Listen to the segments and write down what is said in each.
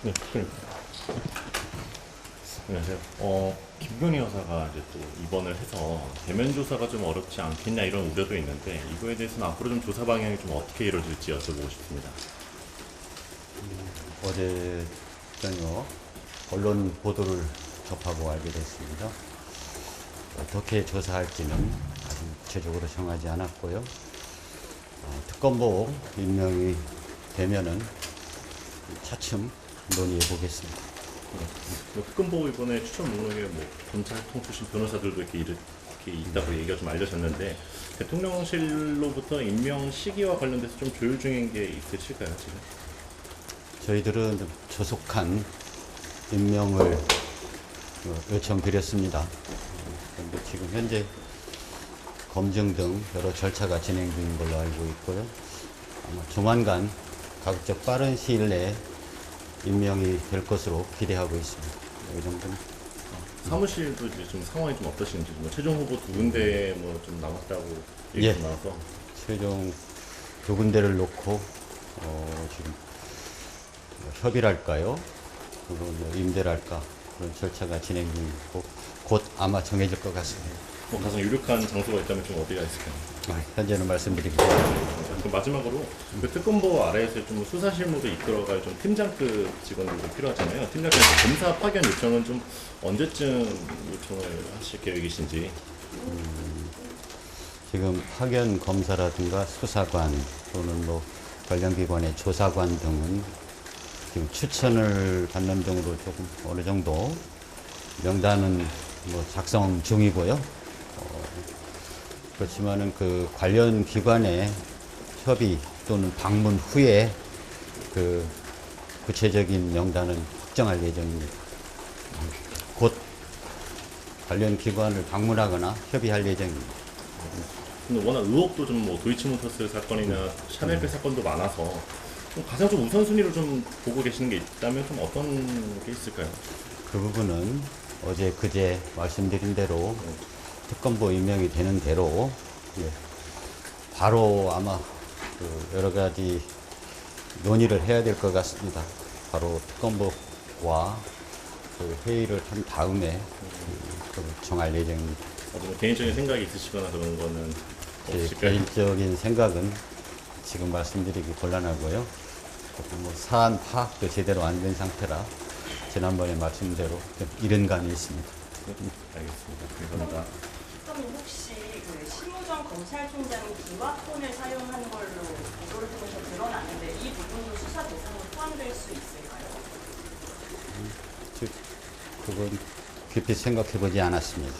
네, 그러니까. 안녕하세요. 김건희 여사가 이제 또 입원을 해서 대면 조사가 좀 어렵지 않겠냐 이런 우려도 있는데 이거에 대해서는 앞으로 좀 조사 방향이 좀 어떻게 이루어질지 여쭤보고 싶습니다. 어제 저녁 언론 보도를 접하고 알게 됐습니다. 어떻게 조사할지는 아직 구체적으로 정하지 않았고요. 특검보 임명이 되면은 차츰 논의해 보겠습니다. 뭐 특검보 이번에 추천 목록에 뭐 검찰통 출신 변호사들도 이렇게 있다고 얘기가 좀 알려졌는데 대통령실로부터 임명 시기와 관련돼서 좀 조율 중인 게 있으실까요 지금? 저희들은 좀 조속한 임명을 요청드렸습니다. 그런데 지금 현재 검증 등 여러 절차가 진행 중인 걸로 알고 있고요. 아마 조만간 가급적 빠른 시일 내에 임명이 될 것으로 기대하고 있습니다. 이 정도는. 사무실도 이제 좀 상황이 좀 어떠신지 뭐 최종 후보 두 군데 뭐 좀 남았다고 얘기가 나와서 최종 두 군데를 놓고 지금 협의랄까요? 그리고 임대랄까? 그런 절차가 진행 중이고 곧 아마 정해질 것 같습니다. 뭐 가장 유력한 장소가 있다면 좀 어디가 있을까요? 현재는 말씀드리기 어렵습니다. 그럼 마지막으로 그 특검보 아래에서 좀 수사 실무도 이끌어갈 좀 팀장급 직원들도 필요하잖아요. 팀장급 검사 파견 요청은 좀 언제쯤 요청을 하실 계획이신지. 지금 파견 검사라든가 수사관 또는 뭐 관련 기관의 조사관 등은 지금 추천을 받는 등으로 조금 어느 정도 명단은 뭐 작성 중이고요. 그렇지만은 그 관련 기관의 협의 또는 방문 후에 그 구체적인 명단은 확정할 예정입니다. 곧 관련 기관을 방문하거나 협의할 예정입니다. 근데 워낙 의혹도 좀 뭐 도이치모터스 사건이나 샤넬백 사건도 많아서 좀 가장 좀 우선순위로 좀 보고 계시는 게 있다면 좀 어떤 게 있을까요? 그 부분은 어제 그제 말씀드린 대로 특검보 임명이 되는 대로 바로 아마 그 여러 가지 논의를 해야 될 것 같습니다. 바로 특검보와 그 회의를 한 다음에 그걸 정할 예정입니다. 뭐 개인적인 생각이 있으시거나 그런 거는 제 없을까요? 개인적인 생각은 지금 말씀드리기 곤란하고요. 뭐 사안 파악도 제대로 안 된 상태라 지난번에 말씀대로 좀 이른 감이 있습니다. 알겠습니다. 감사합니다. 그럼 혹시 그 심우정 검찰총장이 기와폰을 사용한 걸로 보도를 통해서 드러났는데 이 부분도 수사 대상으로 포함될 수 있을까요? 즉, 그건 깊이 생각해 보지 않았습니다.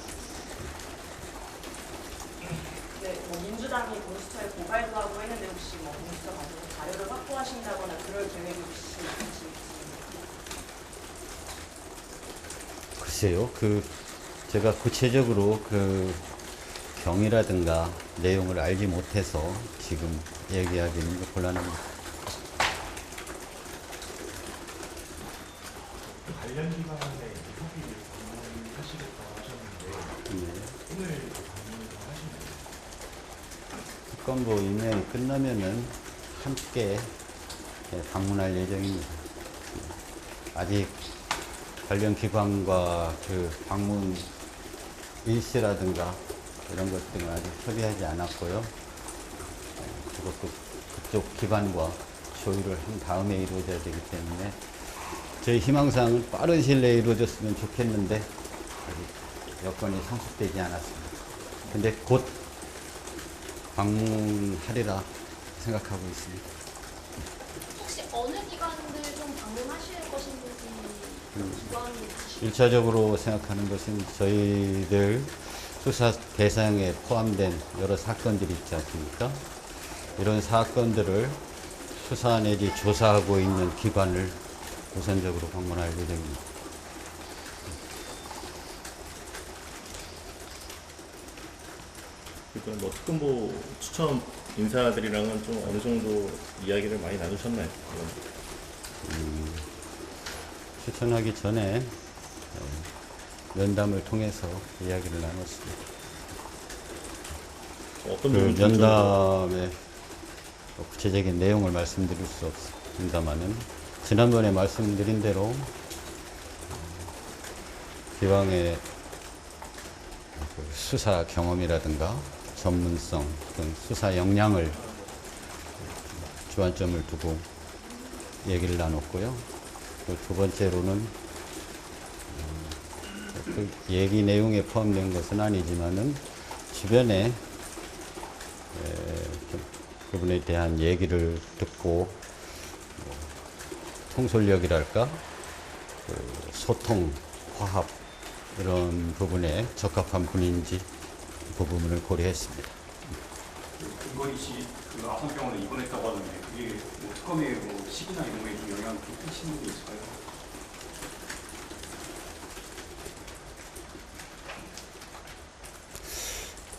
네, 뭐 민주당이 공수처에 고발도 하고 했는데 혹시 뭐 공수처 가지고 자료를 확보하신다거나 그럴 계획이 혹시 있으신가요? 글쎄요, 제가 구체적으로 그 경위라든가 내용을 알지 못해서 지금 얘기하기는 곤란합니다. 관련 기관의 협의를 방문하시겠다고 하셨는데 오늘 방문을 하시나요? 특검보 임명이 끝나면은 함께 방문할 예정입니다. 아직 관련 기관과 그 방문 일시라든가 이런 것 등을 아직 협의하지 않았고요. 그것도 그쪽 기관과 조율을 한 다음에 이루어져야 되기 때문에 저희 희망사항은 빠른 시일 내에 이루어졌으면 좋겠는데 아직 여건이 성숙되지 않았습니다. 근데 곧 방문하리라 생각하고 있습니다. 혹시 어느 기관들 좀 방문하실 것인지 기관이 있으실까요? 1차적으로 생각하는 것은 저희들 수사 대상에 포함된 여러 사건들이 있지 않습니까? 이런 사건들을 수사 내지 조사하고 있는 기관을 우선적으로 방문할 예정입니다. 그러니까 뭐 특검보 추천 인사들이랑은 좀 어느 정도 이야기를 많이 나누셨나요? 추천하기 전에 면담을 통해서 이야기를 나눴습니다. 어떤 그 부분 좀 면담의 구체적인 내용을 말씀드릴 수 없습니다만은 지난번에 말씀드린 대로 기왕의 그 수사 경험이라든가 전문성 또는 수사 역량을 주안점을 두고 얘기를 나눴고요. 또 두 번째로는 그 얘기 내용에 포함된 것은 아니지만은 주변에 그분에 대한 얘기를 듣고 통솔력이랄까 그 소통, 화합 이런 부분에 적합한 분인지 그 부분을 고려했습니다. 김건희 씨 그 아산병원에 입원했다고 하던데 그게 뭐 특검의 뭐 시기나 이런 거에 좀 영향을 끼치는 게 있을까요?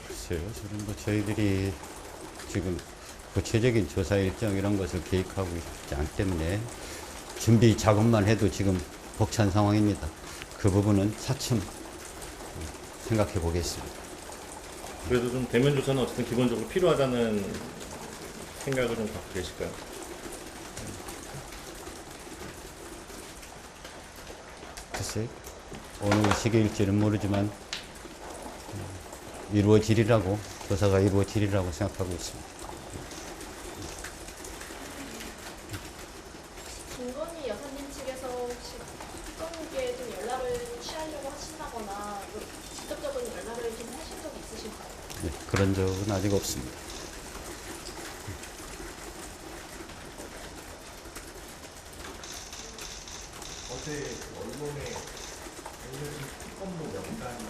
글쎄요, 저는 뭐 저희들이 지금 구체적인 조사 일정 이런 것을 계획하고 있지 않기 때문에 준비 작업만 해도 지금 벅찬 상황입니다. 그 부분은 차츰 생각해 보겠습니다. 그래도 좀 대면 조사는 어쨌든 기본적으로 필요하다는 생각을 좀 갖고 계실까요? 글쎄, 어느 시기일지는 모르지만 이루어지리라고, 조사가 이루어지리라고 생각하고 있습니다. 김건희 여사님 측에서 혹시 특검에게 좀 연락을 취하려고 하신다거나 직접적인 연락을 좀 하신 적이 있으실까요? 네, 그런 적은 아직 없습니다. 어제 언론에 알려진 특검로 명단이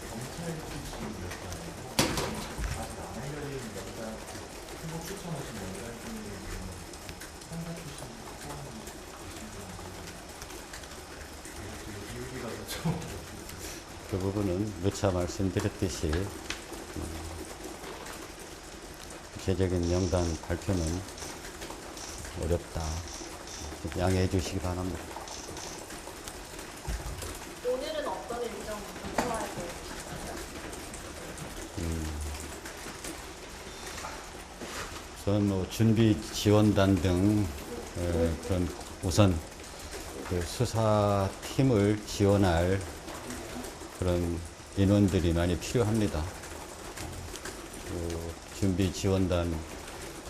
경찰 출신이었잖아요. 아직 안 알려진 명단, 후보 추천하신 명단 중에 판사 출신 포함이 계신 이유가 좀 그 부분은 누차 말씀드렸듯이 구체적인 명단 발표는 어렵다. 양해해 주시기 바랍니다. 오늘은 어떤 일정 소화할 계획이신가요? 저는 뭐 준비 지원단 등 그런 우선 그 수사팀을 지원할 그런 인원들이 많이 필요합니다. 그 준비 지원단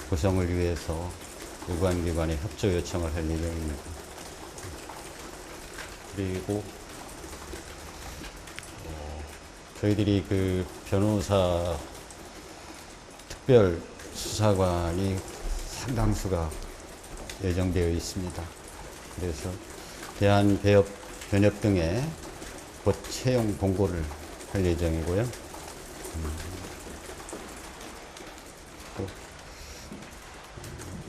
구성을 위해서 유관기관에 협조 요청을 할 예정입니다. 그리고 저희들이 그 변호사 특별 수사관이 상당수가 예정되어 있습니다. 그래서 대한배업 변협 등에 곧 채용 공고를 할 예정이고요. 또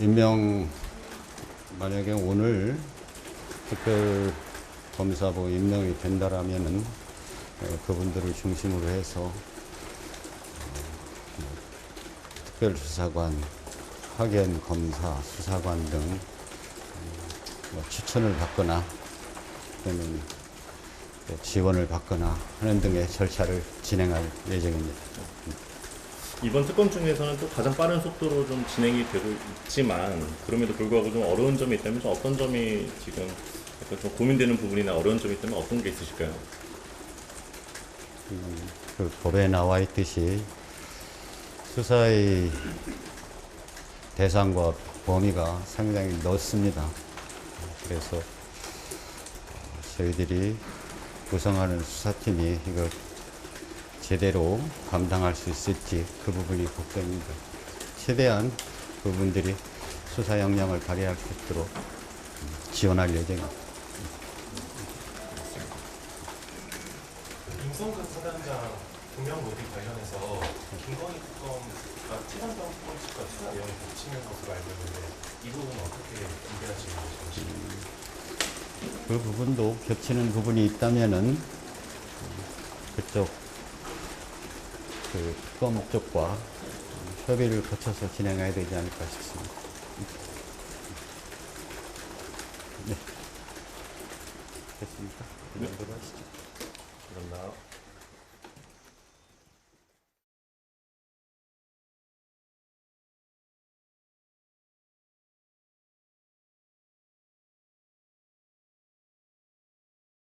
임명 만약에 오늘 특별 검사부 임명이 된다라면은 그분들을 중심으로 해서 특별수사관, 파견검사, 수사관 등 추천을 받거나 또는 지원을 받거나 하는 등의 절차를 진행할 예정입니다. 이번 특검 중에서는 또 가장 빠른 속도로 좀 진행이 되고 있지만 그럼에도 불구하고 좀 어려운 점이 있다면 좀 어떤 점이 지금 약간 좀 고민되는 부분이나 어려운 점이 있다면 어떤 게 있으실까요? 그 법에 나와 있듯이 수사의 대상과 범위가 상당히 넓습니다. 그래서 저희들이 구성하는 수사팀이 이걸 제대로 감당할 수 있을지 그 부분이 걱정입니다. 최대한 그분들이 수사 역량을 발휘할 수 있도록 지원할 예정입니다. 임성근 사단장 동양 로비 관련해서 김건희 특검과 최단장 특검과 수사 내용이 겹치는 것으로 알고 있는데 이 부분은 어떻게 준비하시는 것인지? 그 부분도 겹치는 부분이 있다면은 그쪽 그 특검 쪽과 협의를 거쳐서 진행해야 되지 않을까 싶습니다. 네. 됐습니까? 그 정도로 하시죠. 그렇나?